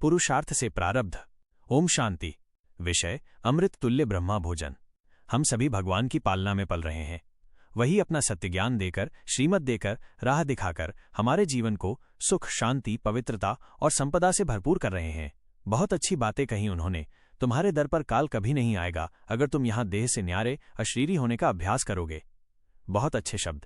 पुरुषार्थ से प्रारब्ध। ओम शांति। विषय अमृत तुल्य ब्रह्मा भोजन। हम सभी भगवान की पालना में पल रहे हैं। वही अपना सत्य ज्ञान देकर, श्रीमत देकर, राह दिखाकर हमारे जीवन को सुख, शांति, पवित्रता और संपदा से भरपूर कर रहे हैं। बहुत अच्छी बातें कही उन्होंने। तुम्हारे दर पर काल कभी नहीं आएगा अगर तुम यहां देह से न्यारे अशरीरी होने का अभ्यास करोगे। बहुत अच्छे शब्द।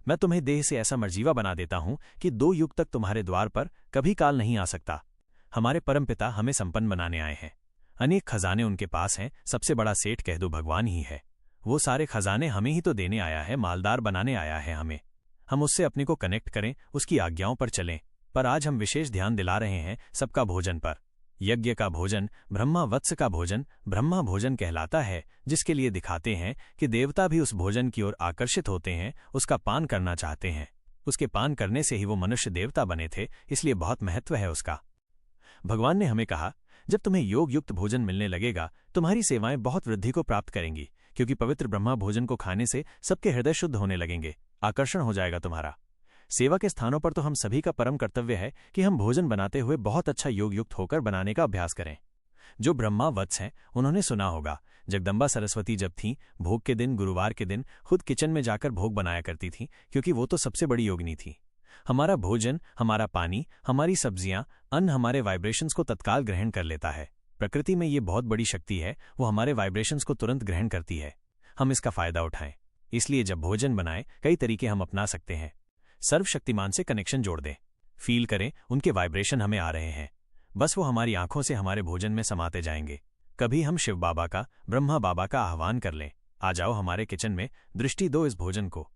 मैं तुम्हें देह से ऐसा मर्जीवा बना देता हूं कि 2 युग तक तुम्हारे द्वार पर कभी काल नहीं आ सकता। हमारे परमपिता हमें संपन्न बनाने आए हैं। अनेक खजाने उनके पास हैं। सबसे बड़ा सेठ कह दो भगवान ही है। वो सारे खजाने हमें ही तो देने आया है, मालदार बनाने आया है हमें। हम उससे अपने को कनेक्ट करें, उसकी आज्ञाओं पर चलें। पर आज हम विशेष ध्यान दिला रहे हैं सबका भोजन पर। यज्ञ का भोजन, ब्रह्मा वत्स का भोजन ब्रह्मा भोजन कहलाता है, जिसके लिए दिखाते हैं कि देवता भी उस भोजन की ओर आकर्षित होते हैं, उसका पान करना चाहते हैं। उसके पान करने से ही वो मनुष्य देवता बने थे, इसलिए बहुत महत्व है उसका। भगवान ने हमें कहा, जब तुम्हें योग युक्त भोजन मिलने लगेगा तुम्हारी सेवाएं बहुत वृद्धि को प्राप्त करेंगी, क्योंकि पवित्र ब्रह्मा भोजन को खाने से सबके हृदय शुद्ध होने लगेंगे, आकर्षण हो जाएगा तुम्हारा। सेवा के स्थानों पर तो हम सभी का परम कर्तव्य है कि हम भोजन बनाते हुए बहुत अच्छा योग युक्त होकर बनाने का अभ्यास करें। जो ब्रह्मा वत्स हैं उन्होंने सुना होगा, जगदम्बा सरस्वती जब थीं, भोग के दिन, गुरुवार के दिन खुद किचन में जाकर भोग बनाया करती थीं, क्योंकि वो तो सबसे बड़ी योगिनी थी। हमारा भोजन, हमारा पानी, हमारी सब्जियां, अन्न हमारे वाइब्रेशंस को तत्काल ग्रहण कर लेता है। प्रकृति में ये बहुत बड़ी शक्ति है, वो हमारे वाइब्रेशंस को तुरंत ग्रहण करती है। हम इसका फायदा उठाएं। इसलिए जब भोजन बनाएं, कई तरीके हम अपना सकते हैं। सर्वशक्तिमान से कनेक्शन जोड़ दें। फील करें उनके वाइब्रेशन हमें आ रहे हैं। बस वो हमारी आंखों से हमारे भोजन में समाते जाएंगे। कभी हम शिव बाबा का, ब्रह्मा बाबा का आह्वान कर लें, आ जाओ हमारे किचन में, दृष्टि दो इस भोजन को।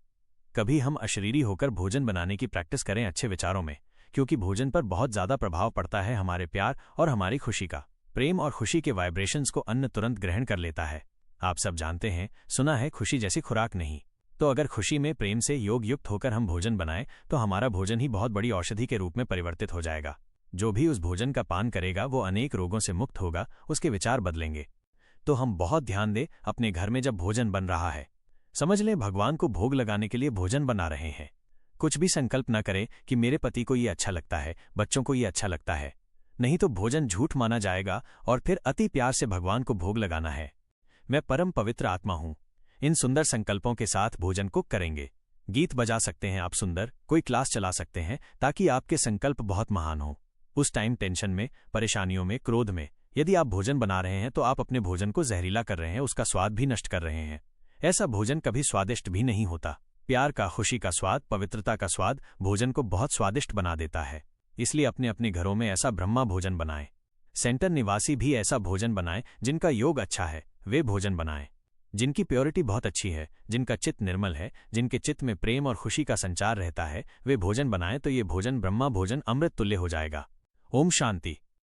कभी हम अशरीरी होकर भोजन बनाने की प्रैक्टिस करें अच्छे विचारों में, क्योंकि भोजन पर बहुत ज्यादा प्रभाव पड़ता है हमारे प्यार और हमारी खुशी का। प्रेम और खुशी के वाइब्रेशंस को अन्न तुरंत ग्रहण कर लेता है। आप सब जानते हैं, सुना है, खुशी जैसी खुराक नहीं। तो अगर खुशी में, प्रेम से योग युक्त होकर हम भोजन बनाएं तो हमारा भोजन ही बहुत बड़ी औषधि के रूप में परिवर्तित हो जाएगा। जो भी उस भोजन का पान करेगा वो अनेक रोगों से मुक्त होगा, उसके विचार बदलेंगे। तो हम बहुत ध्यान दें अपने घर में जब भोजन बन रहा है। समझ लें भगवान को भोग लगाने के लिए भोजन बना रहे हैं। कुछ भी संकल्प न करें कि मेरे पति को ये अच्छा लगता है, बच्चों को ये अच्छा लगता है। नहीं तो भोजन झूठ माना जाएगा और फिर अति प्यार से भगवान को भोग लगाना है। मैं परम पवित्र आत्मा हूं। इन सुंदर संकल्पों के साथ भोजन कुक करेंगे। गीत बजा सकते हैं आप सुंदर, कोई क्लास चला सकते हैं, ताकि आपके संकल्प बहुत महान हो। उस टाइम टेंशन में, परेशानियों में, क्रोध में यदि आप भोजन बना रहे हैं तो आप अपने भोजन को जहरीला कर रहे हैं, उसका स्वाद भी नष्ट कर रहे हैं। ऐसा भोजन कभी स्वादिष्ट भी नहीं होता। प्यार का, खुशी का स्वाद, पवित्रता का स्वाद भोजन को बहुत स्वादिष्ट बना देता है। इसलिए अपने अपने घरों में ऐसा ब्रह्मा भोजन बनाएं। सेंटर निवासी भी ऐसा भोजन बनाएं। जिनका योग अच्छा है वे भोजन बनाएं। जिनकी प्योरिटी बहुत अच्छी है, जिनका चित्त निर्मल है, जिनके चित्त में प्रेम और खुशी का संचार रहता है, वे भोजन बनाएं तो ये भोजन ब्रह्मा भोजन अमृत तुल्य हो जाएगा। ओम शांति।